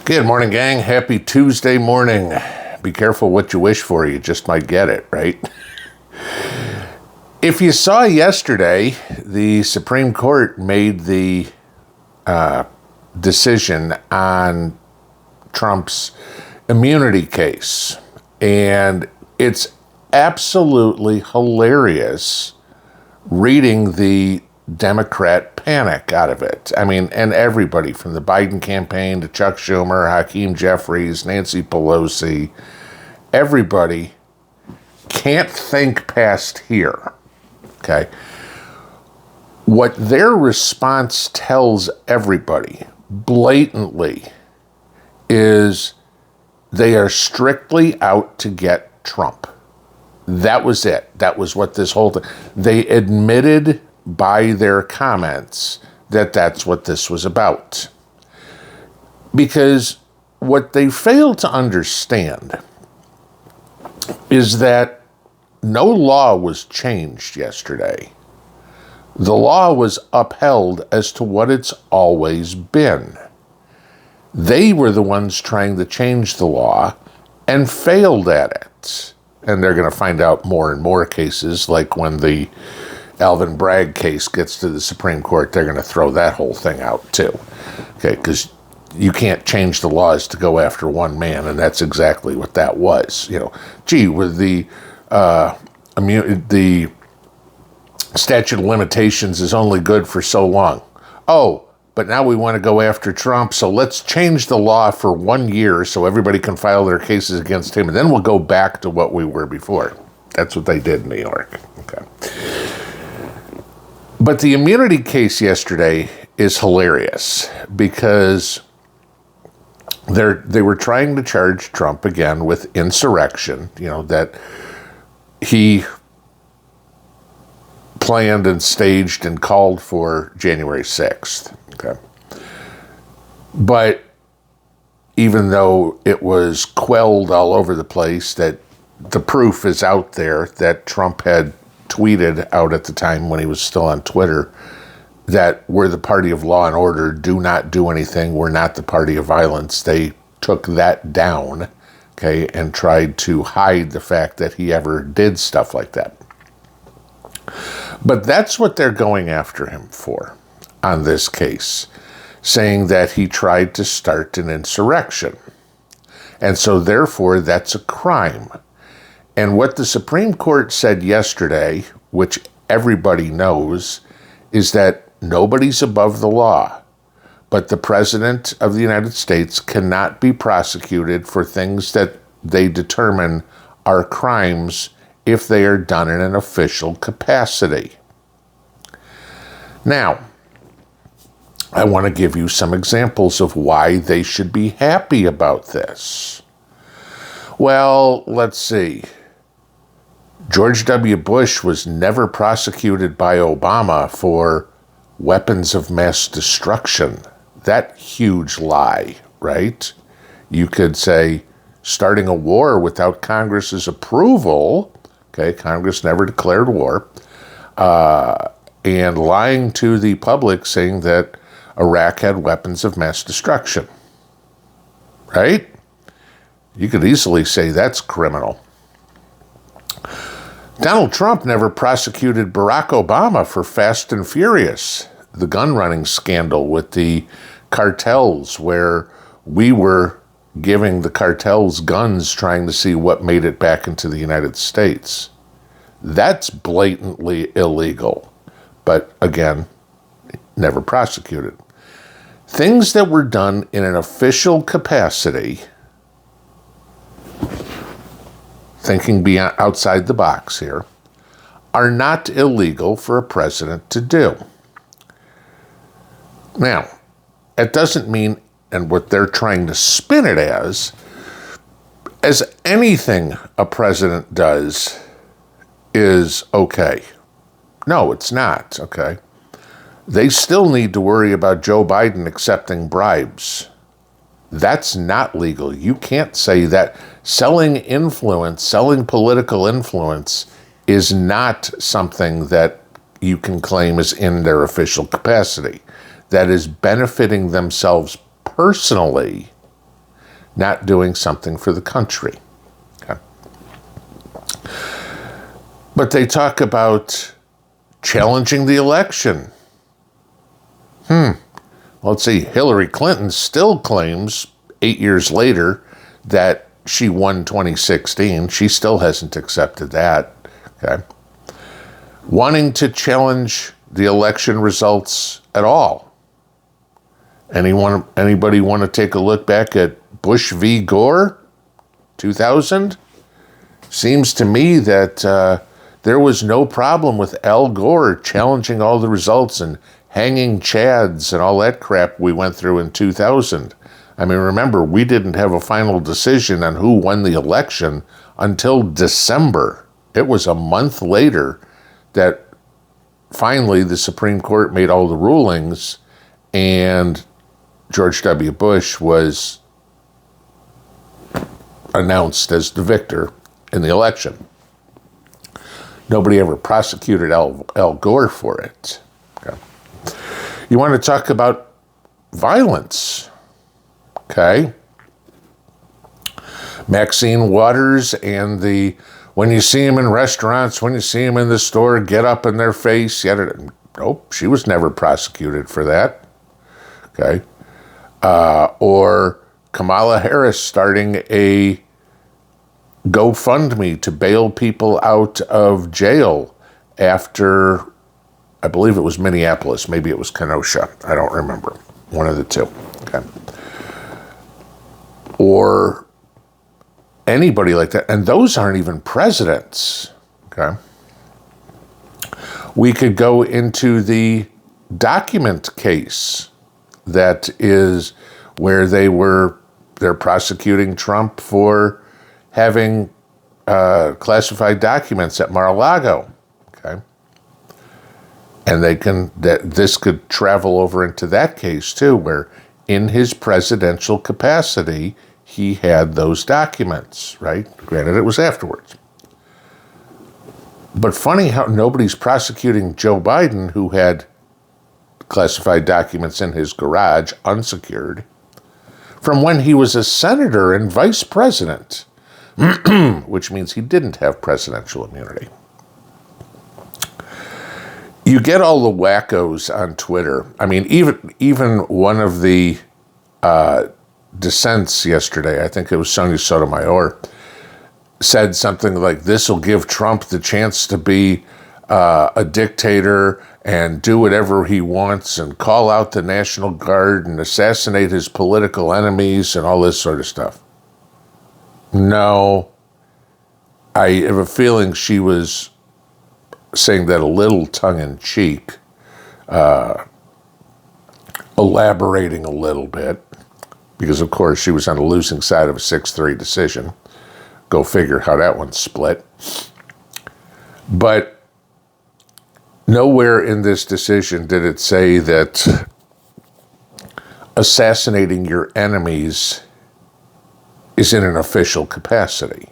Good morning, gang. Happy Tuesday morning. Be careful what you wish for. You just might get it, right? If you saw yesterday, the Supreme Court made the decision on Trump's immunity case. And it's absolutely hilarious reading the Democrat panic out of it. I mean, and everybody from the Biden campaign to Chuck Schumer, Hakeem Jeffries, Nancy Pelosi, everybody can't think past here, okay? What their response tells everybody blatantly is they are strictly out to get Trump. That was it. That was what this whole thing, they admitted by their comments that that's what this was about. Because what they fail to understand is that no law was changed yesterday. The law was upheld as to what it's always been. They were the ones trying to change the law and failed at it. And they're going to find out more and more cases, like when the Alvin Bragg case gets to the Supreme Court, they're going to throw that whole thing out too. Okay, because you can't change the laws to go after one man, and that's exactly what that was. You know, gee, with the statute of limitations is only good for so long. Oh, but now we want to go after Trump, so let's change the law for 1 year so everybody can file their cases against him, and then we'll go back to what we were before. That's what they did in New York. Okay. But the immunity case yesterday is hilarious because they were trying to charge Trump again with insurrection, you know, that he planned and staged and called for January 6th. Okay. But even though it was quelled all over the place, that the proof is out there that Trump had tweeted out at the time when he was still on Twitter that we're the party of law and order, do not do anything, we're not the party of violence. They took that down, okay, and tried to hide the fact that he ever did stuff like that. But that's what they're going after him for on this case, saying that he tried to start an insurrection. And so therefore that's a crime. And what the Supreme Court said yesterday, which everybody knows, is that nobody's above the law, but the President of the United States cannot be prosecuted for things that they determine are crimes if they are done in an official capacity. Now, I want to give you some examples of why they should be happy about this. Well, let's see. George W. Bush was never prosecuted by Obama for weapons of mass destruction. That huge lie, right? You could say starting a war without Congress's approval, okay, Congress never declared war, and lying to the public saying that Iraq had weapons of mass destruction, right? You could easily say that's criminal. Donald Trump never prosecuted Barack Obama for Fast and Furious, the gun running scandal with the cartels where we were giving the cartels guns trying to see what made it back into the United States. That's blatantly illegal, but again, never prosecuted. Things that were done in an official capacity, thinking beyond outside the box here, are not illegal for a president to do. Now, that doesn't mean, and what they're trying to spin it as anything a president does is okay. No, it's not, okay? They still need to worry about Joe Biden accepting bribes. That's not legal. You can't say that. Selling influence, selling political influence is not something that you can claim is in their official capacity. That is benefiting themselves personally not doing something for the country. Okay. But they talk about challenging the election. Let's see, Hillary Clinton still claims 8 years later that she won 2016. She still hasn't accepted that. Okay. Wanting to challenge the election results at all. Anybody want to take a look back at Bush v. Gore, 2000? Seems to me that there was no problem with Al Gore challenging all the results and hanging chads and all that crap we went through in 2000. I mean, remember, we didn't have a final decision on who won the election until December. It was a month later that finally the Supreme Court made all the rulings and George W. Bush was announced as the victor in the election. Nobody ever prosecuted Al Gore for it. Okay. You want to talk about violence, okay? Maxine Waters and when you see him in restaurants, when you see him in the store, get up in their face. Nope, she was never prosecuted for that, okay? Or Kamala Harris starting a GoFundMe to bail people out of jail after, I believe it was Minneapolis, maybe it was Kenosha, I don't remember, one of the two, okay? Or anybody like that, and those aren't even presidents, okay? We could go into the document case that is where they're prosecuting Trump for having classified documents at Mar-a-Lago, okay? And this could travel over into that case too, where in his presidential capacity, he had those documents, right? Granted, it was afterwards. But funny how nobody's prosecuting Joe Biden, who had classified documents in his garage, unsecured, from when he was a senator and vice president, which means he didn't have presidential immunity. You get all the wackos on Twitter. I mean, even one of the dissents yesterday, I think it was Sonia Sotomayor, said something like, this will give Trump the chance to be a dictator and do whatever he wants and call out the National Guard and assassinate his political enemies and all this sort of stuff. No, I have a feeling she was saying that a little tongue-in-cheek, elaborating a little bit, because of course she was on the losing side of a 6-3 decision. Go figure how that one split. But nowhere in this decision did it say that assassinating your enemies is in an official capacity.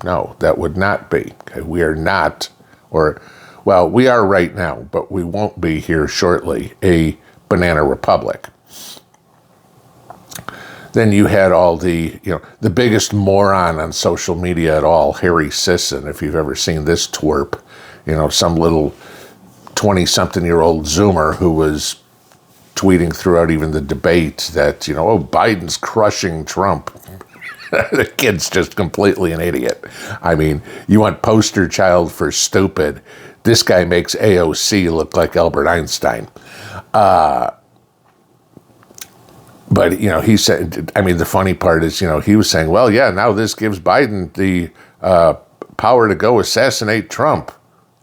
No, that would not be. Okay? We are not, we are right now, but we won't be here shortly, a banana republic. Then you had all the biggest moron on social media at all, Harry Sison, if you've ever seen this twerp, some little 20-something-year-old Zoomer who was tweeting throughout even the debate that, Biden's crushing Trump. The kid's just completely an idiot. I mean, you want poster child for stupid. This guy makes AOC look like Albert Einstein. But, he said, the funny part is, he was saying, well, yeah, now this gives Biden the power to go assassinate Trump.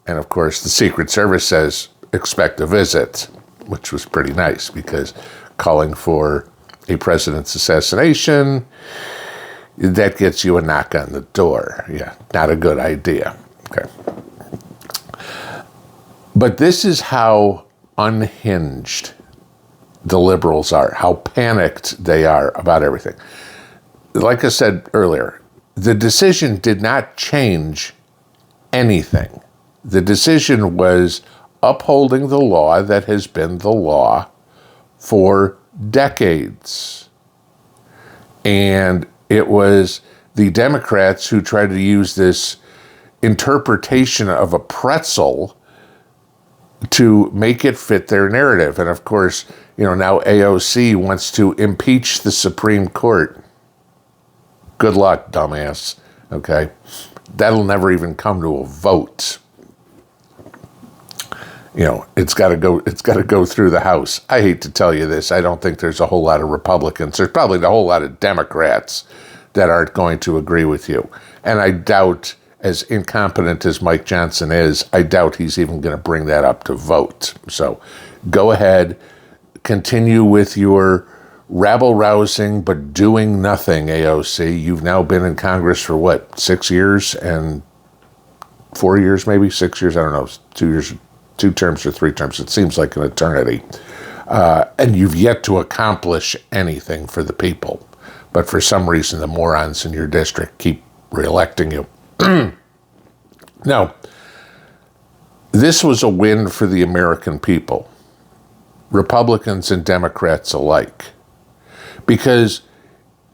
And, of course, the Secret Service says, expect a visit, which was pretty nice because calling for a president's assassination, that gets you a knock on the door. Yeah, not a good idea. Okay. But this is how unhinged the liberals are, how panicked they are about everything. Like I said earlier, the decision did not change anything. The decision was upholding the law that has been the law for decades. And It was the Democrats who tried to use this interpretation of a pretzel to make it fit their narrative. And of course, now AOC wants to impeach the Supreme Court. Good luck, dumbass. Okay? That'll never even come to a vote. It's got to go through the House. I hate to tell you this. I don't think there's a whole lot of Republicans. There's probably a whole lot of Democrats that aren't going to agree with you. And I doubt, as incompetent as Mike Johnson is, I doubt he's even going to bring that up to vote. So go ahead, continue with your rabble-rousing but doing nothing, AOC. You've now been in Congress for 6 years and 4 years, maybe 6 years, I don't know, 2 years, 2 terms or 3 terms. It seems like an eternity. And you've yet to accomplish anything for the people. But for some reason, the morons in your district keep reelecting you. Now, this was a win for the American people, Republicans and Democrats alike, because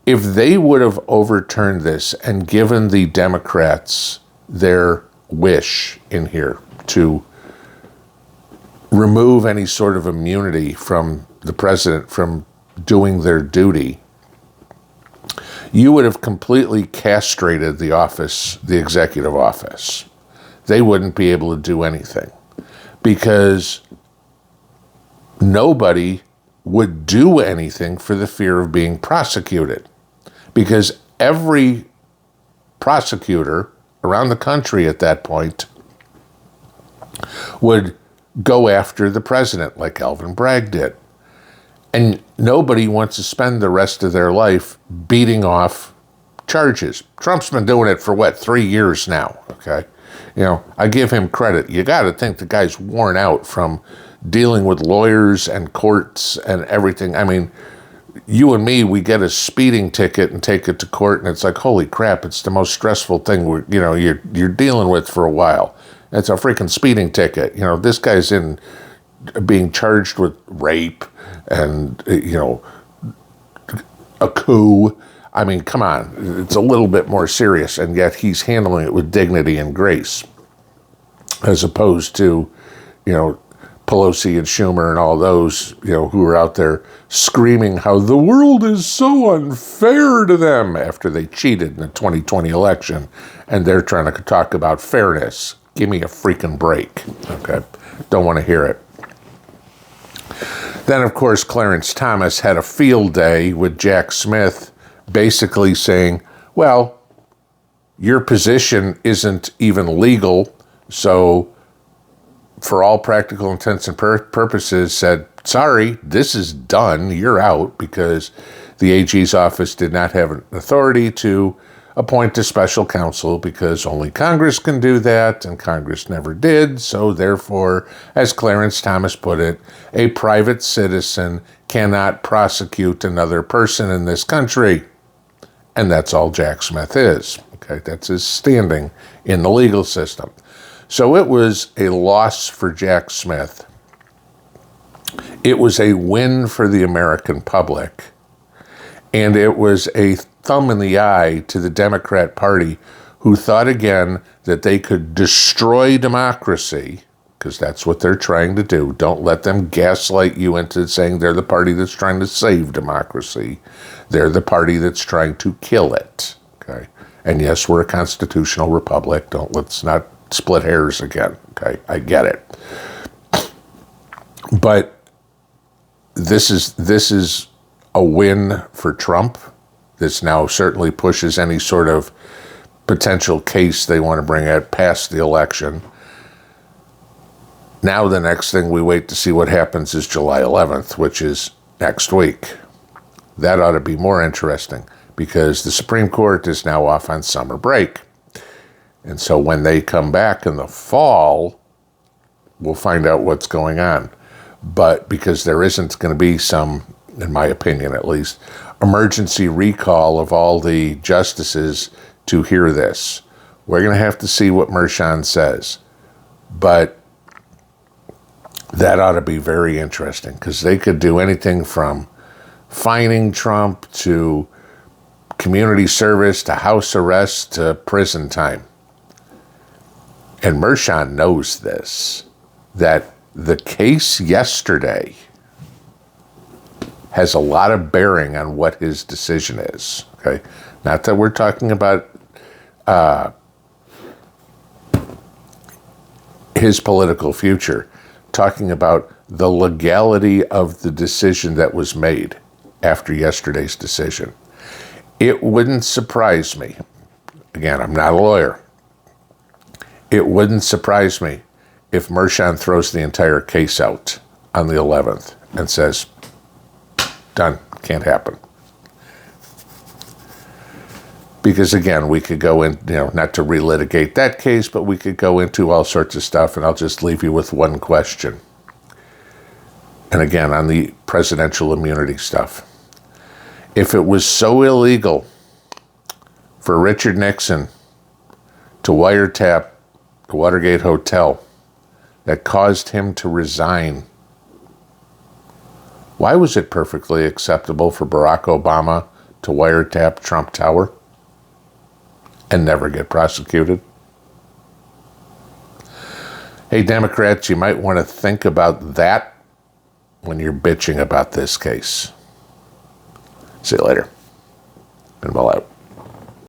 if they would have overturned this and given the Democrats their wish in here to remove any sort of immunity from the president from doing their duty, you would have completely castrated the office, the executive office. They wouldn't be able to do anything because nobody would do anything for the fear of being prosecuted, because every prosecutor around the country at that point would go after the president like Alvin Bragg did. And nobody wants to spend the rest of their life beating off charges. Trump's been doing it for 3 years now, okay? I give him credit. You got to think the guy's worn out from dealing with lawyers and courts and everything. I mean, you and me, we get a speeding ticket and take it to court, and it's like, holy crap, it's the most stressful thing you're dealing with for a while. It's a freaking speeding ticket. This guy's being charged with rape and, a coup. I mean, come on. It's a little bit more serious, and yet he's handling it with dignity and grace, as opposed to, Pelosi and Schumer and all those, who are out there screaming how the world is so unfair to them after they cheated in the 2020 election, and they're trying to talk about fairness. Give me a freaking break, okay? Don't want to hear it. Then, of course, Clarence Thomas had a field day with Jack Smith, basically saying, well, your position isn't even legal, so for all practical intents and purposes said, sorry, this is done, you're out, because the AG's office did not have an authority to appoint a special counsel because only Congress can do that, and Congress never did. So therefore, as Clarence Thomas put it, a private citizen cannot prosecute another person in this country. And that's all Jack Smith is. Okay, that's his standing in the legal system. So it was a loss for Jack Smith. It was a win for the American public. And it was a thumb in the eye to the Democrat Party, who thought again that they could destroy democracy, because that's what they're trying to do. Don't let them gaslight you into saying they're the party that's trying to save democracy. They're the party that's trying to kill it. Okay? And yes, we're a constitutional republic. Let's not split hairs again. Okay? I get it. But this is a win for Trump. This now certainly pushes any sort of potential case they want to bring out past the election. Now the next thing we wait to see what happens is July 11th, which is next week. That ought to be more interesting because the Supreme Court is now off on summer break. And so when they come back in the fall, we'll find out what's going on. But because there isn't going to be some, in my opinion at least, emergency recall of all the justices to hear this. We're going to have to see what Merchan says. But that ought to be very interesting because they could do anything from fining Trump to community service to house arrest to prison time. And Mershon knows this, that the case yesterday has a lot of bearing on what his decision is. Okay, not that we're talking about his political future, talking about the legality of the decision that was made after yesterday's decision. It wouldn't surprise me, again, I'm not a lawyer, it wouldn't surprise me if Mershon throws the entire case out on the 11th and says, done, can't happen. Because again, we could go in, not to relitigate that case, but we could go into all sorts of stuff, and I'll just leave you with one question. And again, on the presidential immunity stuff. If it was so illegal for Richard Nixon to wiretap the Watergate Hotel that caused him to resign, why was it perfectly acceptable for Barack Obama to wiretap Trump Tower and never get prosecuted? Hey, Democrats, you might want to think about that when you're bitching about this case. See you later. Pinball out.